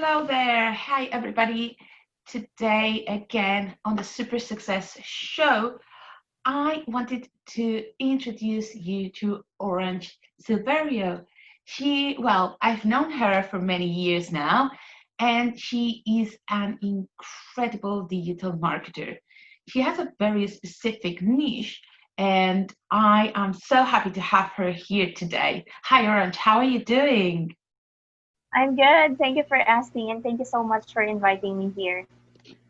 Hello there. Hi, everybody. Today, again, on the Super Success Show, I wanted to introduce you to Orange Silverio. I've known her for many years now, and she is an incredible digital marketer. She has a very specific niche, and I am so happy to have her here today. Hi, Orange. How are you doing? I'm good. Thank you for asking, and thank you so much for inviting me here.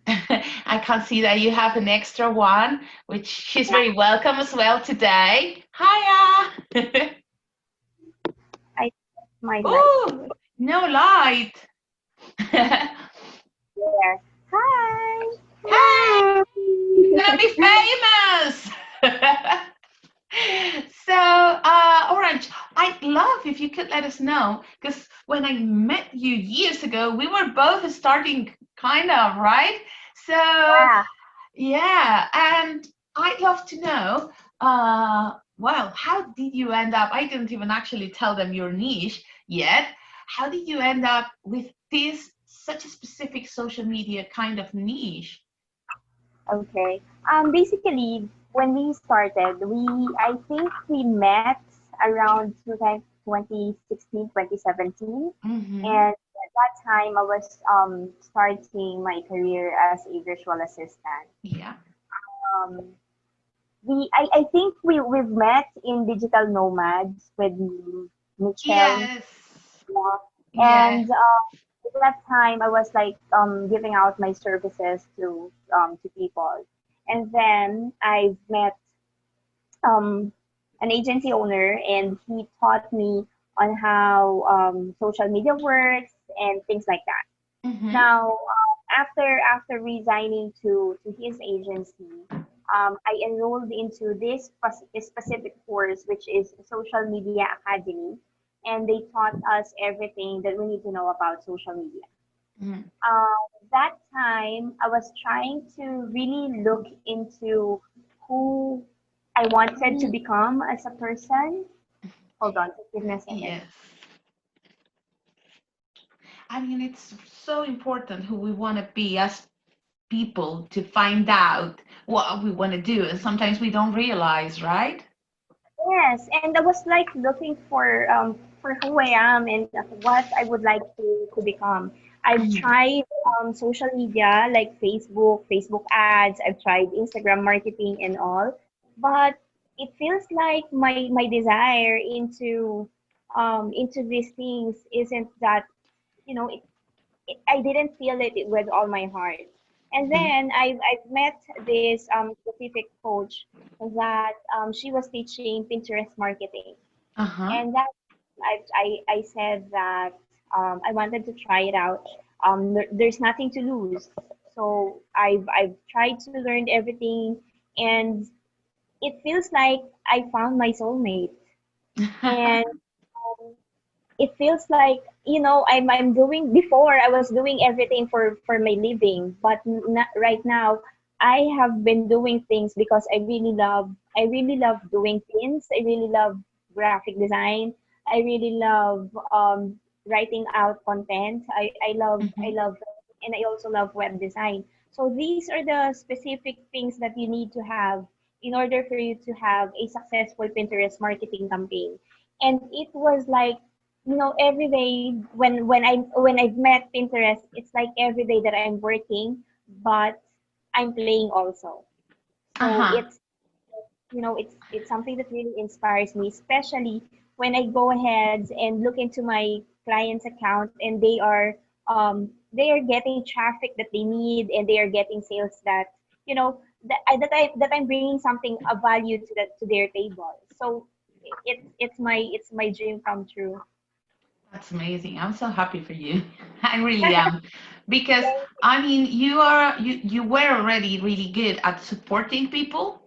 I can see that you have an extra one, which she's very welcome as well today. Hiya! I my light Oh, no light. there. Hi. Hey, Hello. you're gonna be famous. So, Orange, I'd love if you could let us know, because when I met you years ago, we were both starting kind of, right? So, Yeah. yeah, and I'd love to know, how did you end up? I didn't even actually tell them your niche yet. How did you end up with this such a specific social media kind of niche? Okay. Basically, when we started, I think we met around 2016, 2017, Mm-hmm. and at that time I was starting my career as a virtual assistant. Yeah. Um, I think we've met in Digital Nomads with Michelle. Yes. Yeah. Yeah. And at that time, I was like giving out my services to people. And then I met um, an agency owner, and he taught me on how social media works and things like that. Mm-hmm. Now, after resigning to his agency, I enrolled into this specific course, which is Social Media Academy, and they taught us everything that we need to know about social media. Mm-hmm. That time, I was trying to really look into who I wanted to become as a person. Hold on, just give me a second. Yes. I mean, it's so important who we want to be as people to find out what we want to do. And sometimes we don't realize, right? Yes, and I was like looking for who I am and what I would like to become. I've Mhm. tried social media like Facebook ads. I've tried Instagram marketing and all, but it feels like my desire into these things isn't that I didn't feel it with all my heart. And Mhm. then I've met this specific coach that she was teaching Pinterest marketing, Uh-huh. and that I said that I wanted to try it out. There's nothing to lose, so I've tried to learn everything, and it feels like I found my soulmate, and it feels like I'm doing before I was doing everything for my living, but not, right now I have been doing things because I really love doing things. I really love graphic design. I really love writing out content. I Mhm. love and I also love web design. So these are the specific things that you need to have in order for you to have a successful Pinterest marketing campaign. And it was like every day when I've met Pinterest, it's like every day that I'm working, but I'm playing also. So Uh-huh. it's something that really inspires me, especially when I go ahead and look into my client's account and they are getting traffic that they need, and they are getting sales that I'm bringing something of value to their table. So it's my dream come true. That's amazing. I'm so happy for you. I really am. Because I mean, you were already really good at supporting people.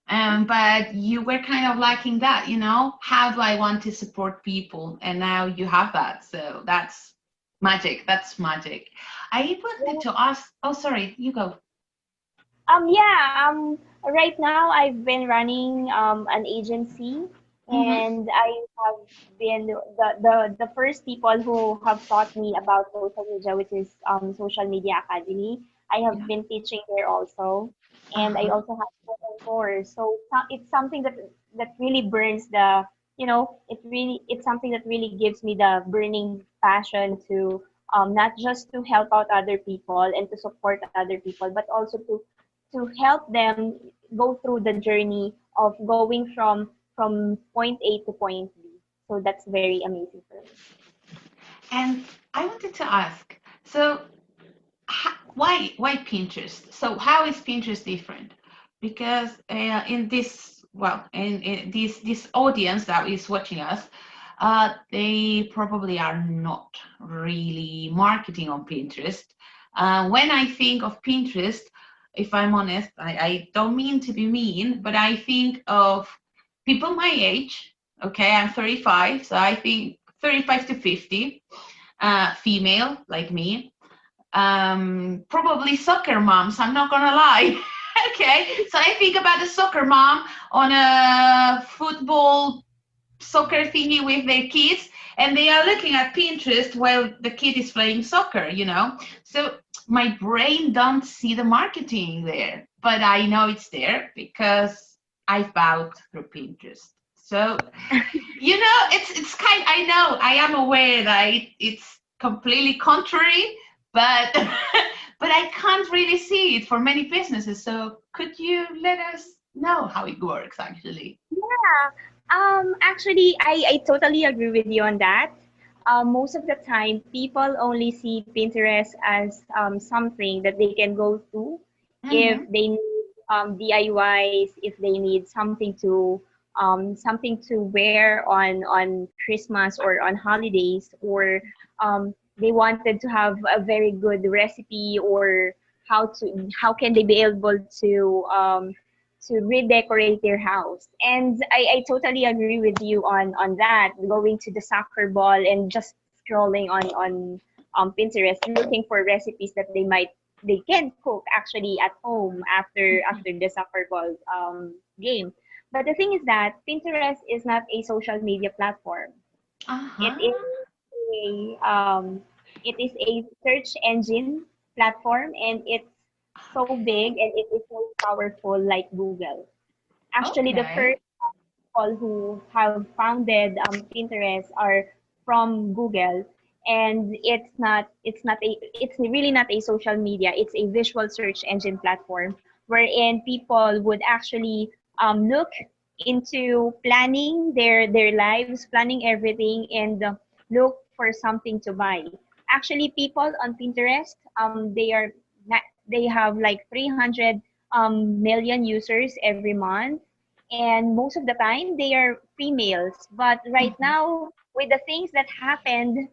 But you were kind of lacking that, how do I want to support people? And now you have that. So that's magic. That's magic. I wanted to ask, oh, sorry, you go. Yeah, right now I've been running an agency, Mm-hmm. and I have been the first people who have taught me about social media, which is Social Media Academy. I have Yeah. been teaching there also, and I Uh-huh. also have mentors. So it's something that really burns the, it's something that really gives me the burning passion to not just to help out other people and to support other people, but also to help them go through the journey of going from point A to point B. So that's very amazing for me. And I wanted to ask, so why Pinterest? So how is Pinterest different? Because in this, well, in this audience that is watching us, they probably are not really marketing on Pinterest. When I think of Pinterest, if I'm honest, I don't mean to be mean, but I think of people my age. Okay, I'm 35, so I think 35 to 50, female like me, probably soccer moms. I'm not gonna lie. Okay, so I think about a soccer mom on a football soccer thingy with their kids, and they are looking at Pinterest while the kid is playing soccer. So my brain don't see the marketing there, but I know it's there because I've bought through Pinterest. So it's kind. I know I am aware that it's completely contrary, but but I can't really see it for many businesses. So could you let us know how it works actually? Yeah. Actually, I totally agree with you on that. Most of the time, people only see Pinterest as something that they can go to if Mm-hmm. they need DIYs, if they need something to wear on Christmas or on holidays, or they wanted to have a very good recipe, or how can they be able to redecorate their house. And I totally agree with you on that, going to the soccer ball and just scrolling on Pinterest looking for recipes that they can cook actually at home after the soccer ball game. But the thing is that Pinterest is not a social media platform. It Uh-huh. is a search engine platform, and it's so big and it is so powerful like Google. Actually, the Okay. first people who have founded Pinterest are from Google, and it's really not a social media. It's a visual search engine platform wherein people would actually look into planning their lives, planning everything, and look for something to buy. Actually, people on Pinterest, they have like 300 million users every month, and most of the time they are females. But right Mm-hmm. now, with the things that happened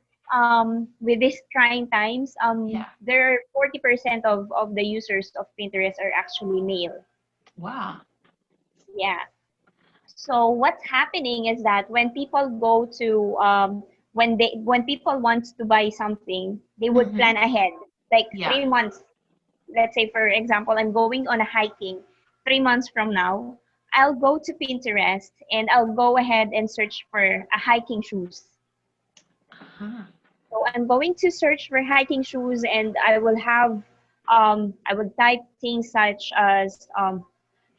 with these trying times, Yeah. there are 40% of the users of Pinterest are actually male. Wow. Yeah. So what's happening is that when people go to when people want to buy something, they would Mm-hmm. plan ahead, like Yeah. 3 months. Let's say, for example, I'm going on a hiking 3 months from now. I'll go to Pinterest and I'll go ahead and search for a hiking shoes. Uh-huh. So I'm going to search for hiking shoes, and I would type things such as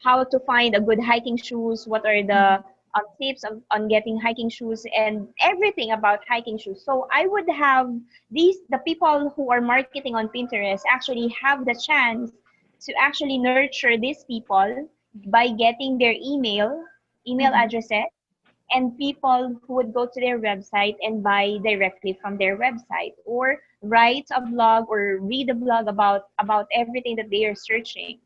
how to find a good hiking shoes, what are Mm-hmm. the tips on getting hiking shoes, and everything about hiking shoes. So I would have the people who are marketing on Pinterest actually have the chance to actually nurture these people by getting their email Mm-hmm. addresses, and people who would go to their website and buy directly from their website, or write a blog or read a blog about everything that they are searching.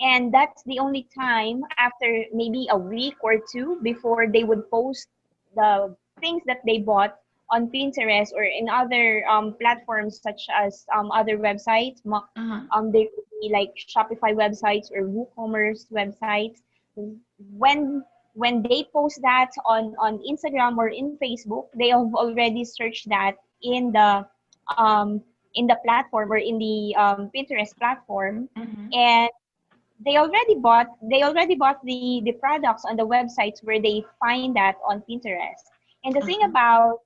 And that's the only time, after maybe a week or two, before they would post the things that they bought on Pinterest or in other platforms, such as other websites. Uh-huh. There could be like Shopify websites or WooCommerce websites. when when they post that on Instagram or in Facebook, they have already searched that um, in the platform or in the Pinterest platform, Mm-hmm. and they already bought the products on the websites where they find that on Pinterest. And the thing Uh-huh. about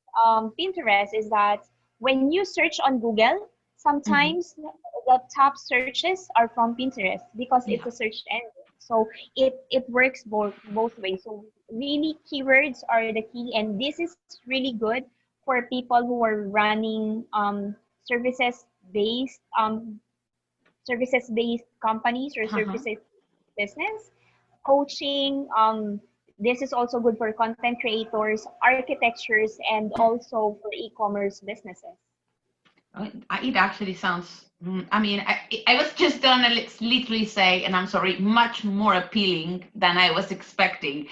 Pinterest is that when you search on Google, Hmm. sometimes the top searches are from Pinterest because it's Yeah. a search engine. So it works both ways. So really keywords are the key, and this is really good for people who are running services based services based companies or Uh-huh. services business, coaching. This is also good for content creators, architectures, and also for e-commerce businesses. It actually sounds, I mean, I was just gonna literally say, and I'm sorry, much more appealing than I was expecting.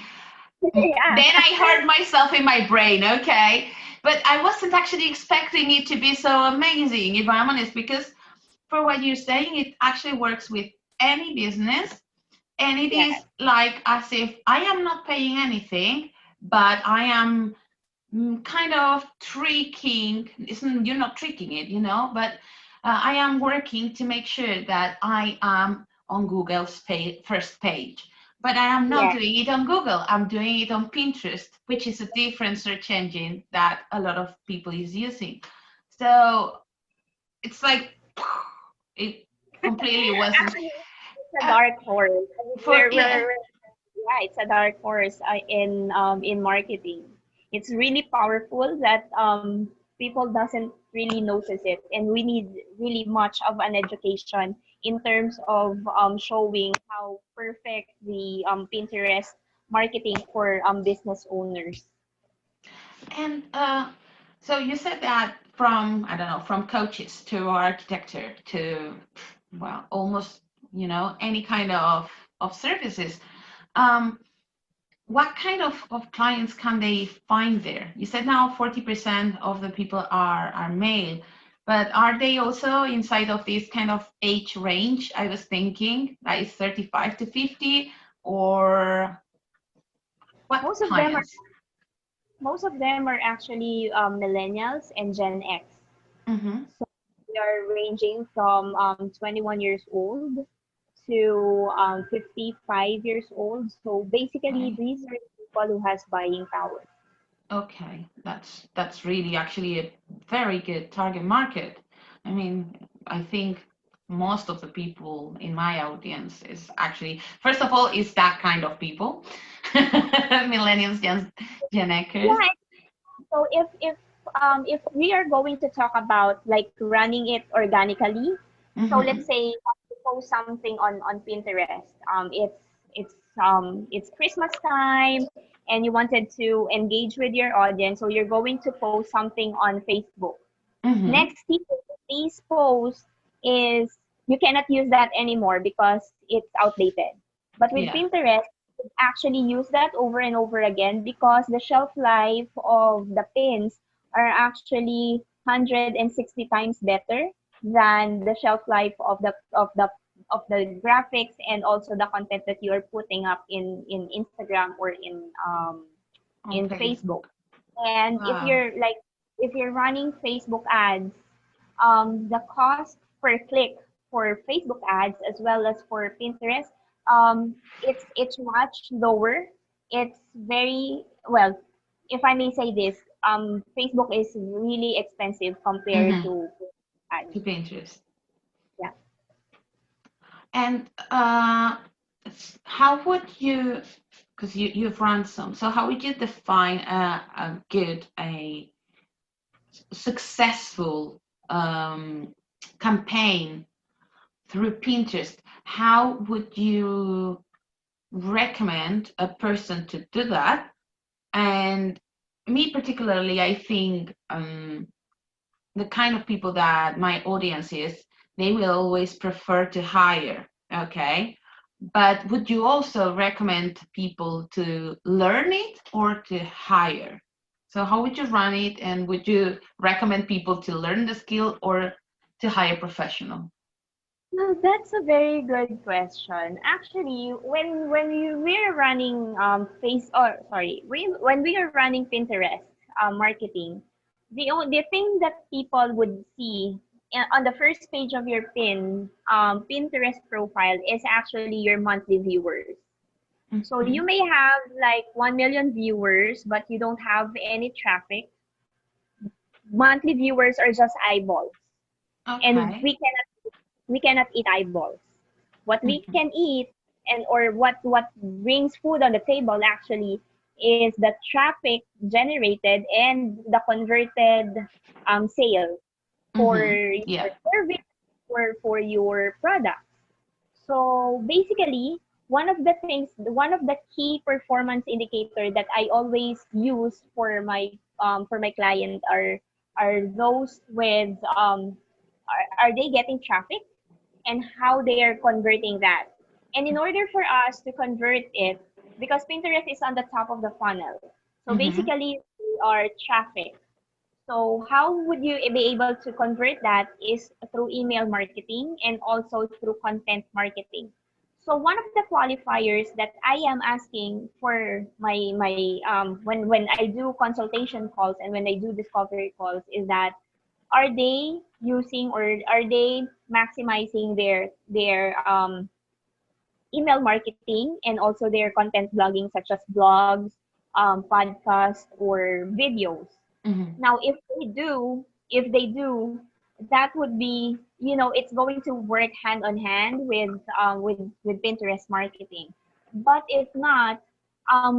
Yeah, Then I heard myself in my brain, okay? But I wasn't actually expecting it to be so amazing, if I'm honest, because for what you're saying, it actually works with any business. And it yeah, is like as if I am not paying anything, but I am kind of tricking. Isn't you're not tricking it, but I am working to make sure that I am on Google's first page. But I am not yeah. doing it on Google. I'm doing it on Pinterest, which is a different search engine that a lot of people is using. So it's like it completely wasn't Actually, it's a uh, dark horse. I mean, for yeah. yeah, it's a dark horse in marketing. It's really powerful that people doesn't really notice it, and we need really much of an education in terms of showing how perfect the Pinterest marketing for business owners. And so you said that from, I don't know, from coaches to architecture to, well, almost, any kind of services. Um, what kind of clients can they find there? You said now 40% of the people are male, but are they also inside of this kind of age range? I was thinking that is 35 to 50, or what Most of them are clients? most of them are actually millennials and Gen X. Mm-hmm. So they are ranging from 21 years old to 55 years old. So basically, Okay. these are people who has buying power. Okay, that's really actually a very good target market. I mean, I think most of the people in my audience is actually, first of all, is that kind of people, millennials, Gen Xers. Yeah. So if we are going to talk about like running it organically, so let's Hmm. say you post something on Pinterest. It's Christmas time, and you wanted to engage with your audience, so you're going to post something on Facebook. Hmm. Next thing, this post is you cannot use that anymore because it's outdated. But with Yeah. Pinterest, you actually use that over and over again because the shelf life of the pins are actually 160 times better than the shelf life of the graphics and also the content that you are putting up in Instagram or On in Facebook. Facebook. And Wow. if you're running Facebook ads, the cost per click for Facebook ads as well as for Pinterest, it's much lower. It's very well, if I may say this, Facebook is really expensive compared Hmm. to ads. To Pinterest. Yeah. And how would you, because you've run some, so how would you define a good, a successful campaign through Pinterest? How would you recommend a person to do that? And me particularly, I think the kind of people that my audience is, they will always prefer to hire. Okay. But would you also recommend people to learn it or to hire? So how would you run it, and would you recommend people to learn the skill or to hire a professional? No, that's a very good question. Actually, we're running when we are running Pinterest marketing, the thing that people would see on the first page of your Pinterest profile is actually your monthly viewers. So you Mhm. may have like 1 million viewers, but you don't have any traffic. Monthly viewers are just eyeballs, and Okay. we cannot eat eyeballs. What we Mhm. can eat, and or what brings food on the table actually, is the traffic generated and the converted sale for Mhm. your Yeah. service or for your product. So basically, one of the key performance indicator that I always use for my client are those with are they getting traffic, and how they are converting that. And in order for us to convert it, because Pinterest is on the top of the funnel, so Mhm. basically we are traffic. So how would you be able to convert that is through email marketing and also through content marketing. So one of the qualifiers that I am asking for when I do consultation calls and when I do discovery calls is that, are they using or are they maximizing their email marketing and also their content blogging, such as blogs, podcasts, or videos. Mhm. Now, if they do, that would be, it's going to work hand on hand with Pinterest marketing. But if not,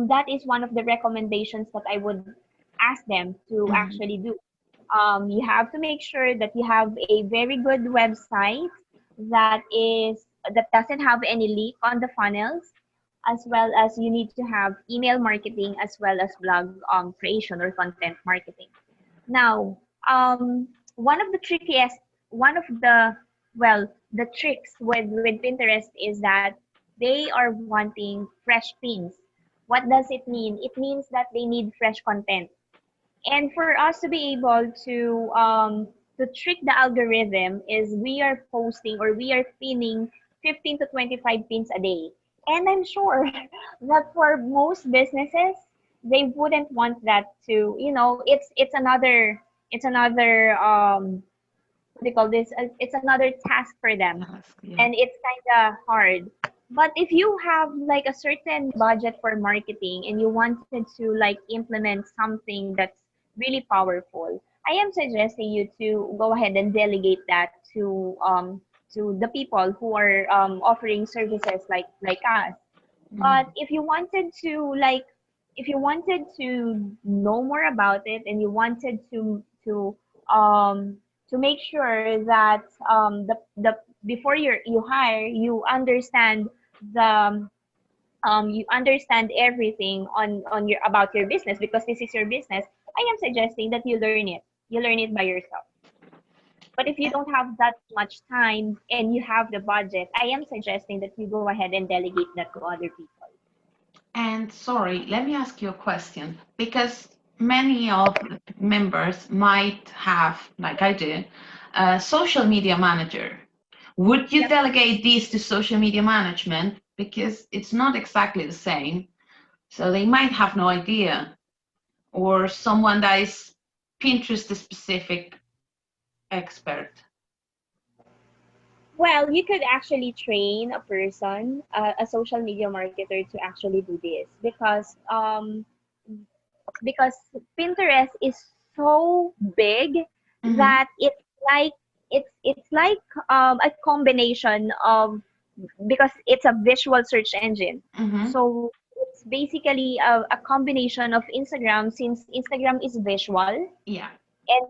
that is one of the recommendations that I would ask them to Mhm. actually do. You have to make sure that you have a very good website that doesn't have any leak on the funnels, as well as you need to have email marketing as well as blog creation or content marketing. Now, one of the trickiest, one of the, well, the tricks with Pinterest is that they are wanting fresh pins. What does it mean? It means that they need fresh content. And for us to be able to trick the algorithm is we are posting or we are pinning 15 to 25 pins a day. And I'm sure that for most businesses, they wouldn't want that to, it's another what do you call this? It's another task for them, Ask, yeah. and it's kind of hard. But if you have like a certain budget for marketing and you wanted to like implement something that's really powerful, I am suggesting you to go ahead and delegate that to the people who are offering services like us. But Mhm. if you wanted to know more about it, and you wanted um to make sure that the before you hire, the you understand everything on your about your business, because this is your business. I am suggesting that you learn it by yourself. But if you don't have that much time and you have the budget, I am suggesting that you go ahead and delegate that to other people. And sorry, let me ask you a question because many of the members might have, like I do, a social media manager. Would you Yep. delegate these to social media management? Because it's not exactly the same. So they might have no idea, or someone that is Pinterest specific expert. Well, you could actually train a person, a social media marketer, to actually do this, because Pinterest is so big Mm-hmm. that like it's like a combination of, because it's a visual search engine. Mm-hmm. So it's basically a combination of Instagram, since Instagram is visual, Yeah. and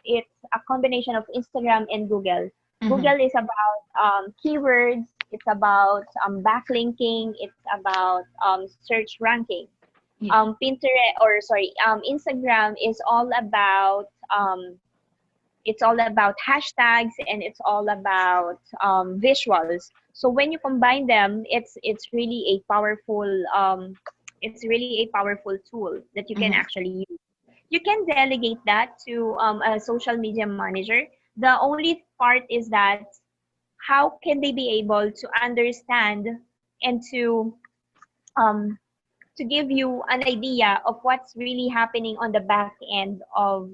it's a combination of Instagram and Google. Mm-hmm. Google is about keywords. It's about backlinking. It's about search ranking. Yeah. Instagram is all about hashtags, and it's all about visuals. So when you combine them, it's really a powerful tool that you can Mm-hmm. actually use. You can delegate that to a social media manager. The only part is that how can they be able to understand and um, to give you an idea of what's really happening on the back end of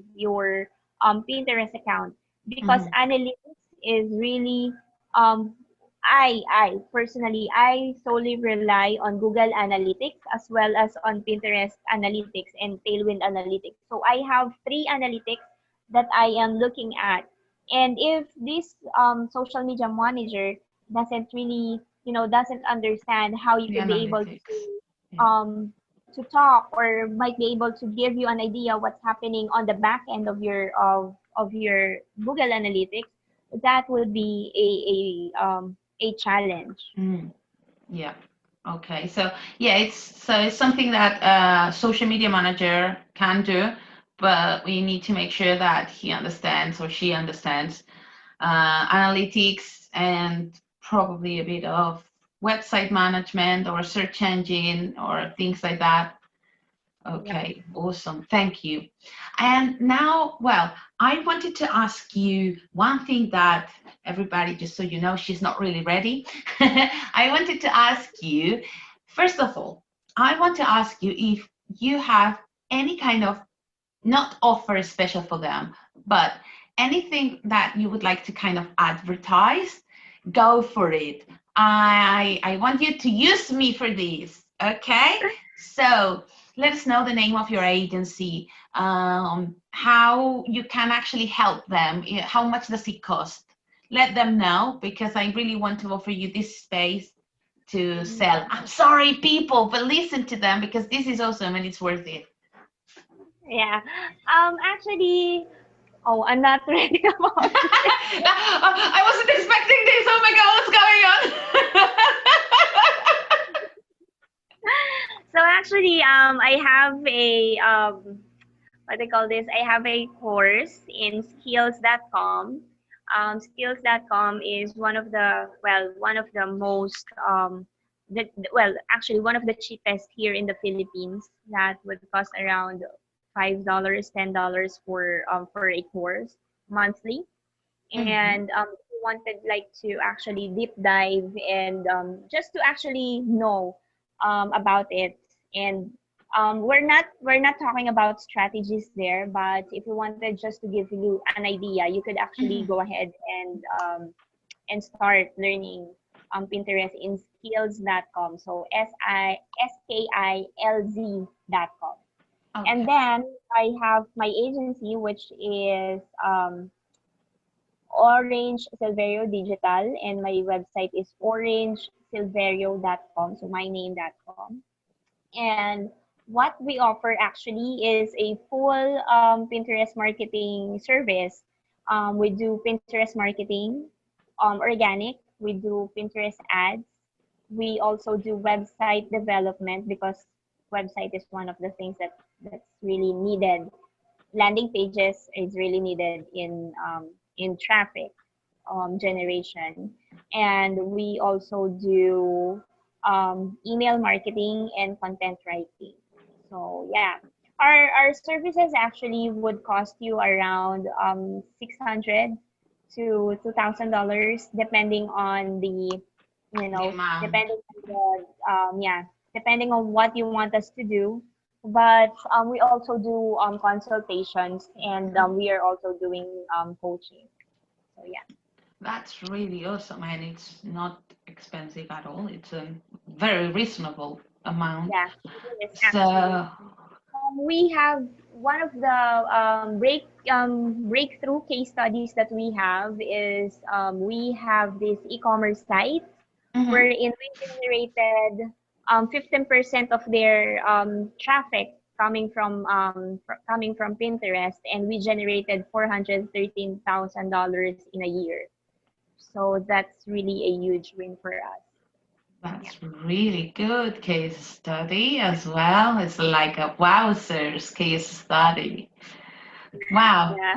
Pinterest account, because Mhm. analytics is really um, I personally, I solely rely on Google Analytics as well as on Pinterest Analytics and Tailwind Analytics. So I have three analytics that I am looking at. And if this social media manager doesn't really, doesn't understand how you The could be able analytics. to Yeah. talk, or might be able to give you an idea what's happening on the back end of your Google Analytics, that would be a challenge. Mm. Yeah. Okay. So yeah, it's something that social media manager can do, but we need to make sure that he understands or she understands analytics and probably a bit of website management or search engine or things like that. Yep. Okay, awesome. Thank you. And now, well, I wanted to ask you one thing that everybody, just so you know, she's not really ready. I wanted to ask you, first of all, I want to ask you if you have any kind of, not offer special for them, but anything that you would like to kind of advertise, go for it. I want you to use me for this. Okay, so let us know the name of your agency, how you can actually help them, how much does it cost. Let them know, because I really want to offer you this space to Mhm. sell. I'm sorry, people, but listen to them, because this is awesome and it's worth it. Yeah. Actually, oh, I'm not ready about it. I wasn't expecting this. Oh my God, what's going on? So actually, I have a what they call this? I have a course in skills.com. Skills.com is one of the most actually one of the cheapest here in the Philippines, that would cost around $5, $10 for a course monthly. Mhm. And we wanted like to actually deep dive and just to actually know about it. And we're not talking about strategies there, but if you wanted just to give you an idea, you could actually Mhm. go ahead and start learning Pinterest in skills.com. So skilz.com. And Okay. then I have my agency, which is Orange Silverio Digital, and my website is orangesilverio.com, so my name.com. And what we offer actually is a full Pinterest marketing service. We do Pinterest marketing, organic. We do Pinterest ads. We also do website development, because website is one of the things that's really needed. Landing pages is really needed in traffic generation. And we also do email marketing and content writing. So yeah, our services actually would cost you around 600 to $2,000, depending on the, The amount. depending on depending on what you want us to do. But we also do consultations, and we are also doing coaching. So yeah. That's really awesome, and it's not expensive at all. It's a very reasonable amount. Yeah, it is actually. So, We have one of the breakthrough case studies that we have is we have this e-commerce site mhm. wherein we generated 15% of their traffic coming from Pinterest, and we generated $413,000 in a year. So that's really a huge win for us. Yeah. That's really good case study as well. It's like a wowzers case study. Wow, Yeah.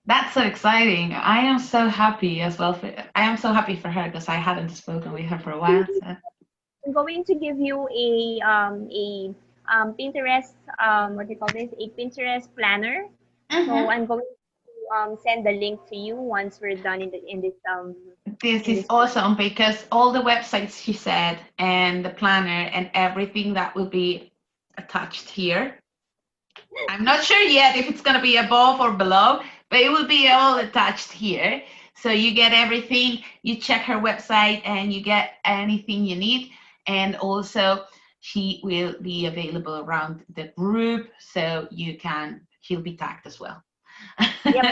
that's so exciting. I am so happy as well. I am so happy for her because I hadn't spoken with her for a while. So. I'm going to give you a Pinterest what do you call this, a Pinterest planner. So Mhm. I'm going to send the link to you once we're done This in is this call. awesome because all the websites she said and the planner and everything that will be attached here. I'm not sure yet if it's going to be above or below, But it will be all attached here. So you get everything, you check her website and you get anything you need. And also she will be available around the group so she'll be tagged as well. Yep.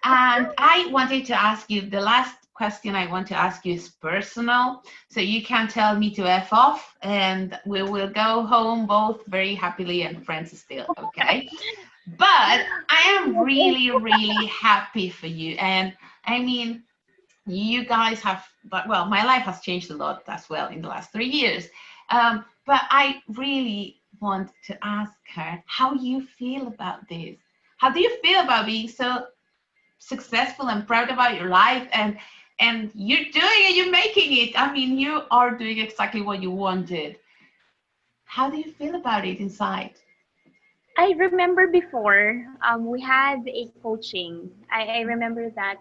And I wanted to ask you, the last question I want to ask you is personal. So you can tell me to F off and we will go home both very happily and friends still, okay? But I am really, really happy for you. And I mean, you guys have, well, my life has changed a lot as well in the last 3 years. But I really want to ask her how you feel about this. How do you feel about being so successful and proud about your life and you're doing it, you're making it. I mean, you are doing exactly what you wanted. How do you feel about it inside? I remember before we had a coaching. I remember that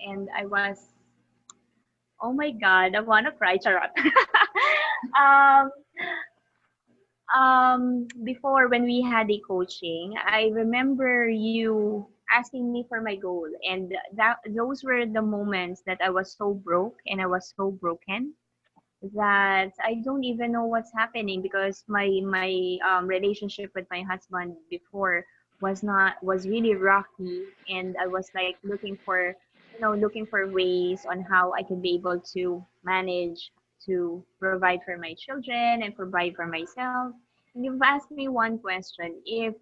and I was, oh my god, I wanna cry, charot. um before when we had a coaching, I remember you asking me for my goal, and that those were the moments that I was so broke and I was so broken that I don't even know what's happening because my relationship with my husband before was really rocky, and I was like looking for, looking for ways on how I could be able to manage to provide for my children and provide for myself. And you've asked me one question. If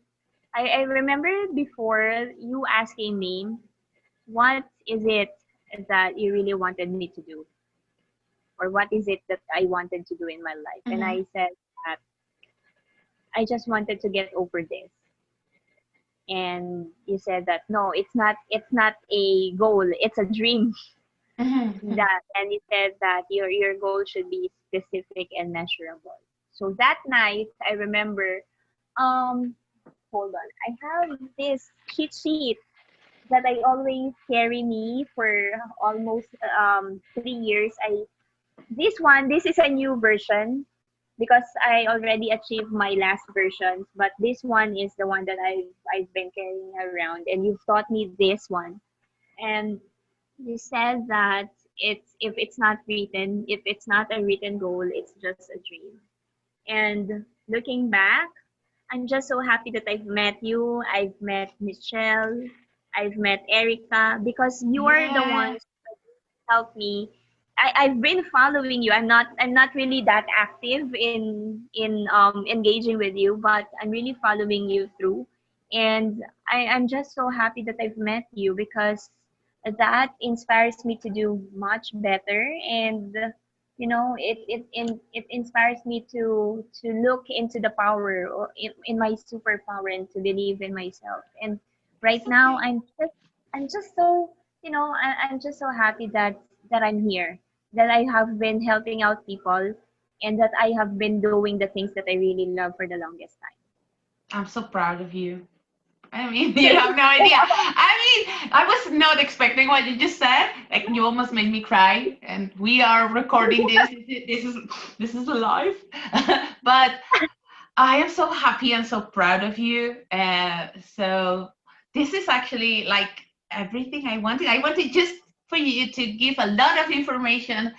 I remember before you asking me, what is it that you really wanted me to do? Or what is it that I wanted to do in my life? And Mm-hmm. I said that I just wanted to get over this. And you said that no, it's not a goal, it's a dream. Mm-hmm. That, and you said that your goal should be specific and measurable. So that night I remember, um hold on, I have this cheat sheet that I always carry me for almost 3 years. This is a new version because I already achieved my last versions, but this one is the one that I've been carrying around, and you've taught me this one. And you said that if it's not a written goal, it's just a dream. And looking back, I'm just so happy that I've met you, I've met Michelle, I've met Erica, because you are the Yeah. ones help me. I've been following you. I'm not really that active in engaging with you, but I'm really following you through. And I'm just so happy that I've met you because that inspires me to do much better. And it inspires me to look into the power or in my superpower and to believe in myself. And right It's now okay. I'm just so, I'm just so happy that I'm here, that I have been helping out people, and that I have been doing the things that I really love for the longest time. I'm so proud of you. I mean, you Thank have no idea. I mean, I was not expecting what you just said. Like, you almost made me cry. And we are recording this. This is live. But I am so happy and so proud of you. So this is actually like everything I wanted. I wanted just for you to give a lot of information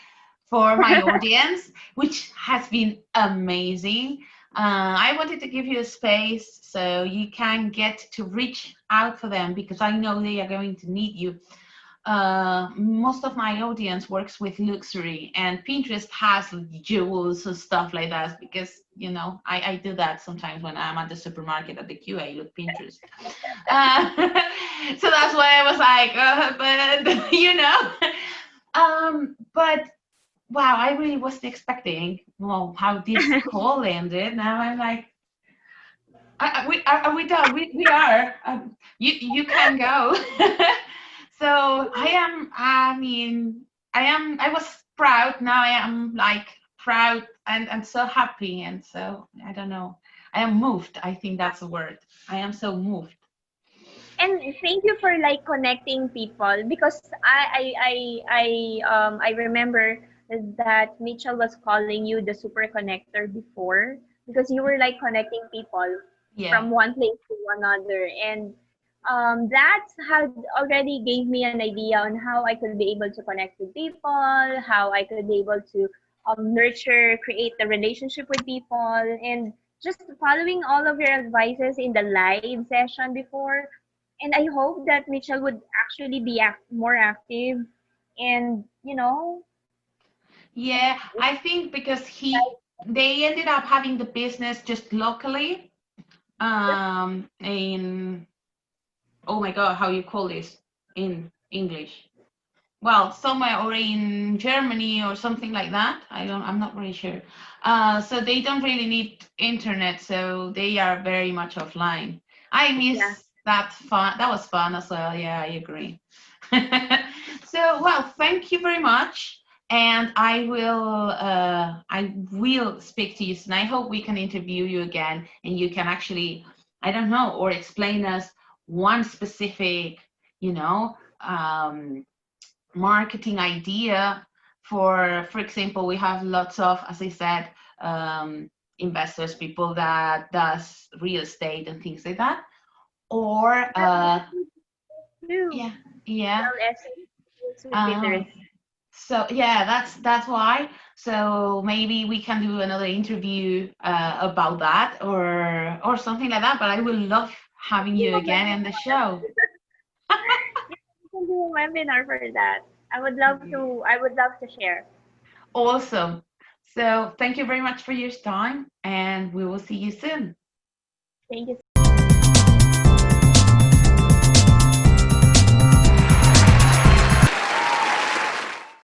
for my audience, which has been amazing. I wanted to give you a space so you can get to reach out for them because I know they are going to need you. Most of my audience works with luxury and Pinterest has jewels and stuff like that because I do that sometimes when I'm at the supermarket at the queue. I look Pinterest. uh, so that's why I was like, but but wow, I really wasn't expecting, well, how this call ended. Now I'm like, are we done? We are. You can go. So I mean, I was proud. Now I am like proud and so happy. And so, I don't know. I am moved. I think that's the word. I am so moved. And thank you for like connecting people, because I remember that Mitchell was calling you the super connector before, because you were like connecting people Yeah. from one place to another. And That had already gave me an idea on how I could be able to connect with people, how I could be able to nurture, create a relationship with people, and just following all of your advices in the live session before. And I hope that Mitchell would actually be more active, and Yeah, I think because they ended up having the business just locally, in, oh my God, how you call this in English? Well, somewhere or in Germany or something like that. I'm not really sure. So they don't really need internet, so they are very much offline. I yeah. miss that fun. That was fun as well. Yeah, I agree. So, well, thank you very much. And I will speak to you soon. I hope we can interview you again and you can actually, I don't know, or explain us one specific, you know, marketing idea. For example, we have lots of, as I said, investors, people that does real estate and things like that, or Too. yeah, yeah. Well, essays with um, Pinterest. so yeah, that's why. So maybe we can do another interview about that, or something like that, but I will love having you again in the show. Yeah, we can do a webinar for that. I would love to. I would love to share. Awesome. So thank you very much for your time, and we will see you soon. Thank you